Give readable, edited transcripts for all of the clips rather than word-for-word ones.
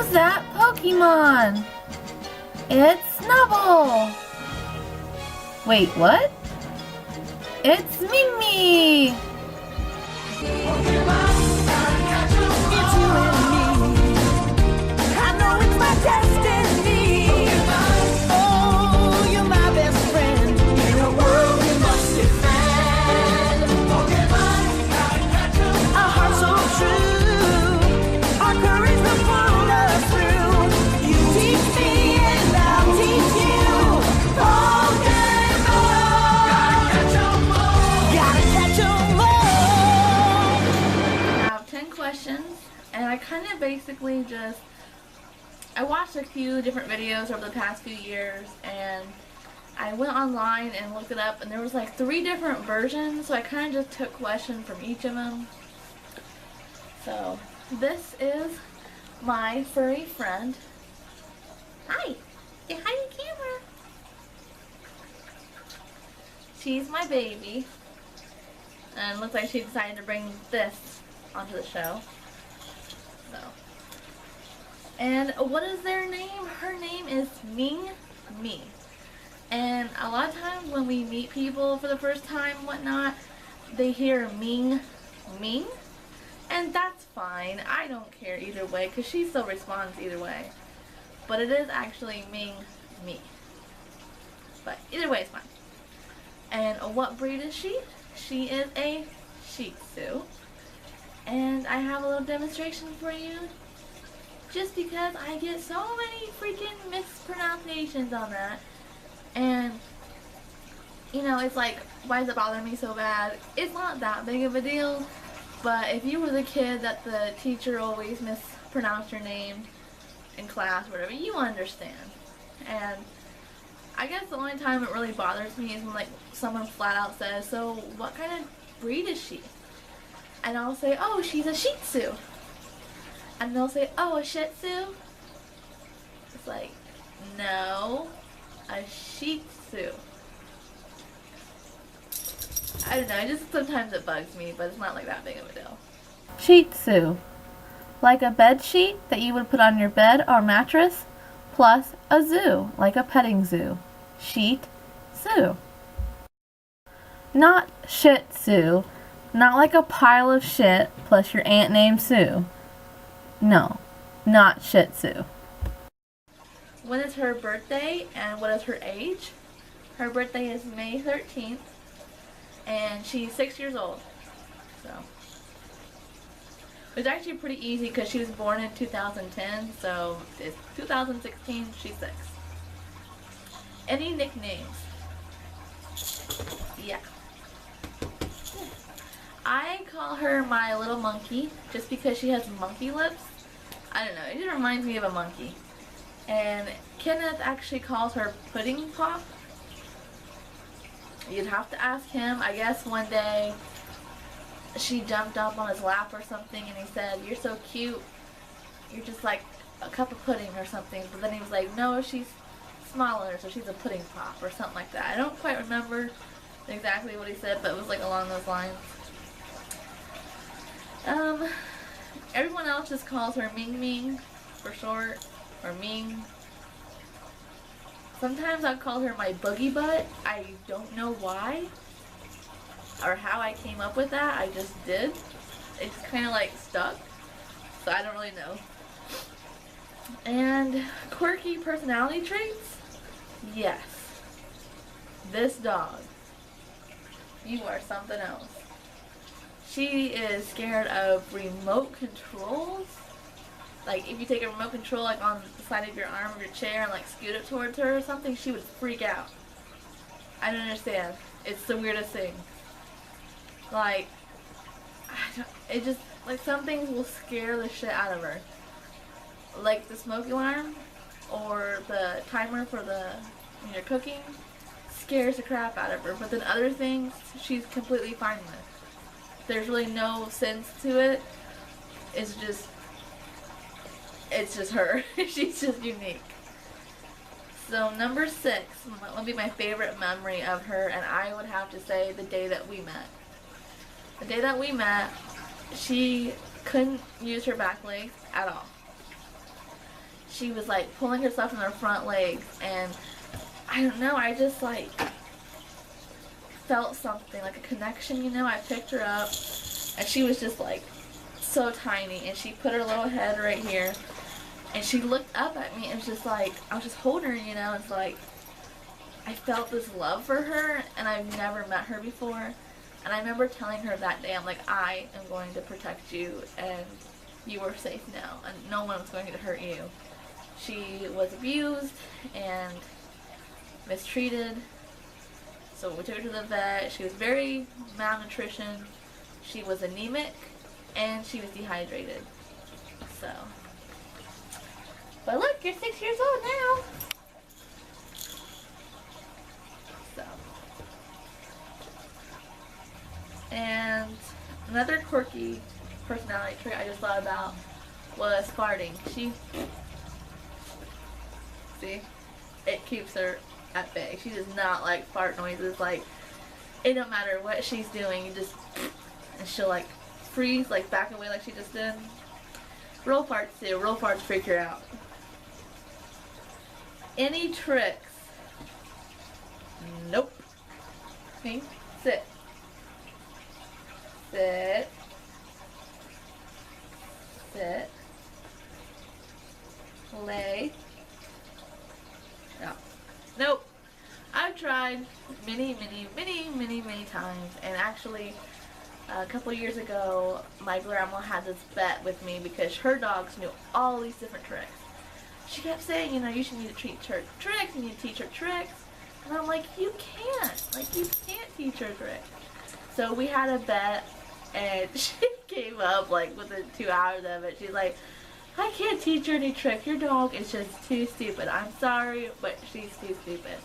Who's that Pokemon? It's Snubble! Wait, what? It's Mimi! And I kind of basically I watched a few different videos over the past few years, and I went online and looked it up, and there was like 3 different versions, so I kind of just took questions from each of them. So this is my furry friend. Hi! Say hi to the camera! She's my baby, and it looks like she decided to bring this onto the show. So, and what is their name? Her name is Ming Me. And a lot of times when we meet people for the first time and whatnot, they hear Ming Ming, and that's fine. I don't care either way because she still responds either way. But it is actually Ming Me. But either way, it's fine. And what breed is she? She is a Shih Tzu. And I have a little demonstration for you, just because I get so many freaking mispronunciations on that. And, you know, it's like, why does it bother me so bad? It's not that big of a deal, but if you were the kid that the teacher always mispronounced your name in class or whatever, you understand. And I guess the only time it really bothers me is when, like, someone flat out says, so what kind of breed is she? And I'll say, oh, she's a Shih Tzu. And they'll say, oh, a Shih Tzu? It's like, no, a Shih Tzu. I don't know, just sometimes it bugs me, but it's not like that big of a deal. Shih Tzu. Like a bed sheet that you would put on your bed or mattress, plus a zoo, like a petting zoo. Shih Tzu. Not Shih Tzu. Not like a pile of shit plus your aunt named Sue. No, not Shih Tzu. When is her birthday and what is her age? Her birthday is May 13th and she's 6 years old. So it's actually pretty easy because she was born in 2010, so it's 2016, she's 6. Any nicknames? Yeah. I call her my little monkey just because she has monkey lips. I don't know, it just reminds me of a monkey. And Kenneth actually calls her Pudding Pop. You'd have to ask him. I guess one day she jumped up on his lap or something and he said, you're so cute, you're just like a cup of pudding or something. But then he was like, no, she's smaller, so she's a pudding pop or something like that. I don't quite remember exactly what he said, but it was like along those lines. Everyone else just calls her Ming Ming for short, or Ming. Sometimes I've called her my boogie butt. I don't know why or how I came up with that. I just did. It's kind of like stuck, so I don't really know. And quirky personality traits? Yes. This dog. You are something else. She is scared of remote controls. Like if you take a remote control like on the side of your arm of your chair and like scoot it towards her or something, she would freak out. I don't understand. It's the weirdest thing. Like, it just, like some things will scare the shit out of her. Like the smoke alarm or the timer for when you're cooking scares the crap out of her. But then other things she's completely fine with. There's really no sense to it. It's just her. She's just unique. So number 6 would be my favorite memory of her, and I would have to say the day that we met. The day that we met, she couldn't use her back legs at all. she was like pulling herself in her front legs, and I don't know, I just like felt something, like a connection, you know. I picked her up, and she was just like so tiny, and she put her little head right here, and she looked up at me, and it was just like, I was just holding her, you know. It's like, I felt this love for her, and I've never met her before, and I remember telling her that day, I'm like, I am going to protect you, and you are safe now, and no one's going to hurt you. She was abused and mistreated, so we took her to the vet. She was very malnutrition, she was anemic, and she was dehydrated. So, but look, you're 6 years old now. So, and another quirky personality trait I just thought about was farting. See, it keeps her at bay. She does not like fart noises. Like, it don't matter what she's doing, you just, and she'll like freeze, like back away like she just did. Real farts too. Real farts freak her out. Any tricks? Nope. Okay, sit. Sit. Sit. Lay. No. Nope. I've tried many times, and actually a couple years ago my grandma had this bet with me because her dogs knew all these different tricks. She kept saying, you know, you should need to teach her tricks, you need to teach her tricks, and I'm like, you can't teach her tricks. So we had a bet, and she gave up like within 2 hours of it. She's like, I can't teach her any tricks. Your dog is just too stupid. I'm sorry, but she's too stupid.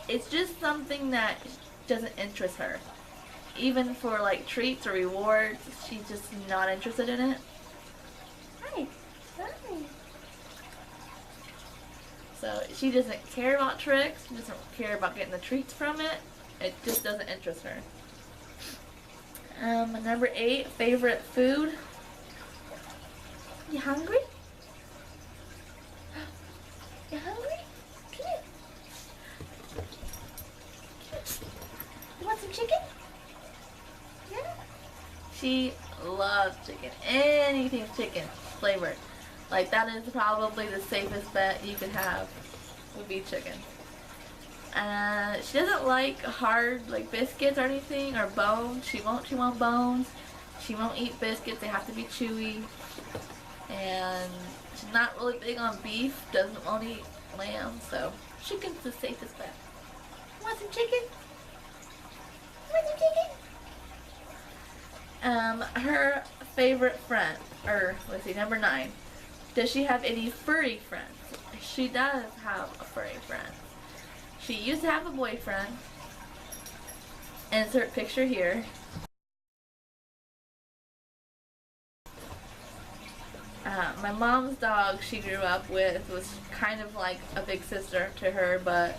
It's just something that doesn't interest her. Even for like treats or rewards, she's just not interested in it. Hi. Hi. So she doesn't care about tricks. She doesn't care about getting the treats from it. It just doesn't interest her. Number 8, favorite food. You hungry? You hungry? Come here. You want some chicken? Yeah. She loves chicken. Anything chicken flavored. Like, that is probably the safest bet you could have, would be chicken. She doesn't like hard, like, biscuits or anything, or bones. She won't chew on bones. She won't eat biscuits. They have to be chewy. And she's not really big on beef. Doesn't want to eat lamb. So, chicken's the safest bet. Want some chicken? Want some chicken? Her favorite friend, or let's see, number 9. Does she have any furry friends? She does have a furry friend. She used to have a boyfriend. Insert picture here. My mom's dog she grew up with was kind of like a big sister to her, but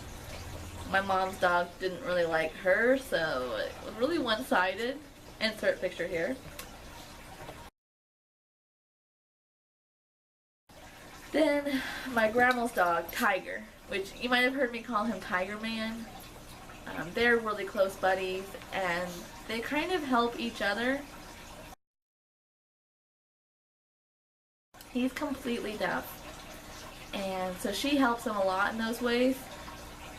my mom's dog didn't really like her, so it was really one-sided. Insert picture here. Then my grandma's dog, Tiger, which you might have heard me call him Tiger Man. They're really close buddies, and they kind of help each other. He's completely deaf, and so she helps him a lot in those ways.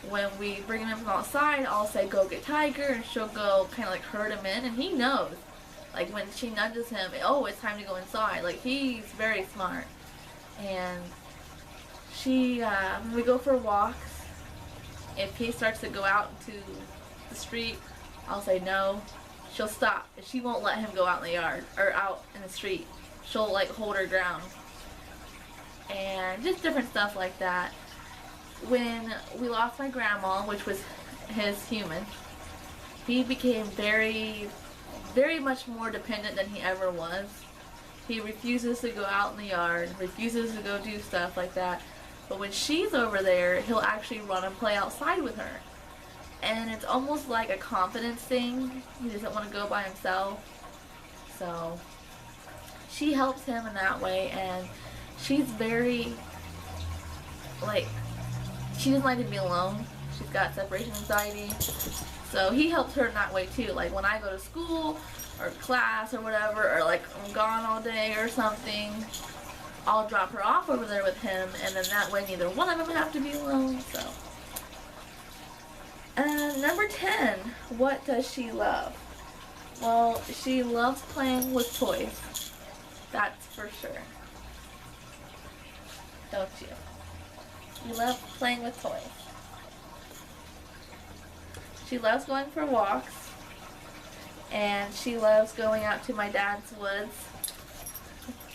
When we bring him in from outside, I'll say, go get Tiger, and she'll go kind of like herd him in, and he knows. Like, when she nudges him, oh, it's time to go inside. Like, he's very smart. And she, when we go for walks, if he starts to go out into the street, I'll say no. She'll stop. She won't let him go out in the yard, or out in the street. She'll, like, hold her ground. And just different stuff like that. When we lost my grandma, which was his human, he became very much more dependent than he ever was. He refuses to go out in the yard, refuses to go do stuff like that. But when she's over there, he'll actually run and play outside with her. And it's almost like a confidence thing. He doesn't want to go by himself. So she helps him in that way, and she's very like, she doesn't like to be alone. She's got separation anxiety. So he helps her in that way too. Like when I go to school or class or whatever, or like I'm gone all day or something, I'll drop her off over there with him, and then that way neither one of them have to be alone. So, and number 10, what does she love? Well, she loves playing with toys. That's for sure. Don't you? You love playing with toys. She loves going for walks, and she loves going out to my dad's woods.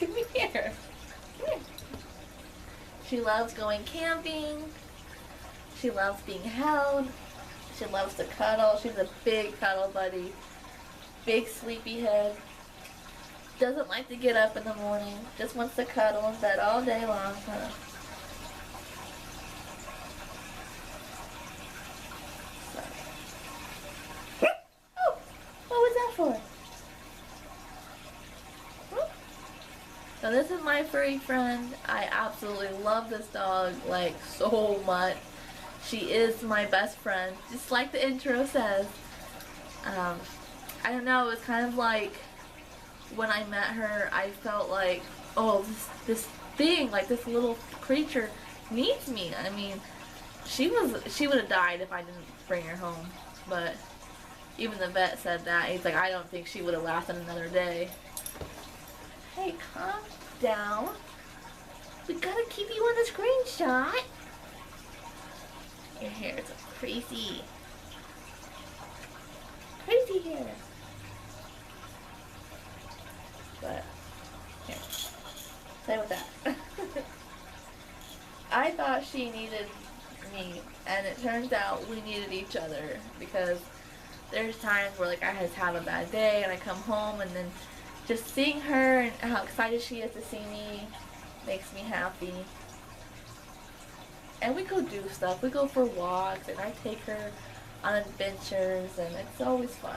Come here. Come here. She loves going camping. She loves being held. She loves to cuddle. She's a big cuddle buddy. Big sleepy head. Doesn't like to get up in the morning. Just wants to cuddle in bed all day long. For? So this is my furry friend. I absolutely love this dog, like, so much. She is my best friend, just like the intro says. I don't know, it was kind of like when I met her, I felt like, oh, this thing, like this little creature needs me. I mean, she would have died if I didn't bring her home, but even the vet said that. He's like, I don't think she would have lasted another day. Hey, calm down. We gotta keep you on the screenshot. Your hair is crazy. Crazy hair. But, here. Play with that. I thought she needed me, and it turns out we needed each other, because there's times where like I just have a bad day and I come home, and then just seeing her and how excited she is to see me makes me happy. And we go do stuff. We go for walks, and I take her on adventures, and it's always fun.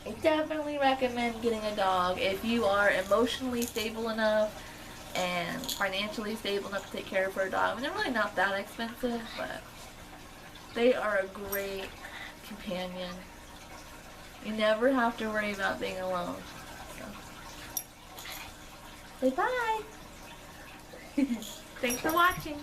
I definitely recommend getting a dog if you are emotionally stable enough and financially stable enough to take care of a dog. I mean, they're really not that expensive, but they are a great companion. You never have to worry about being alone. So. Say bye. Thanks for watching.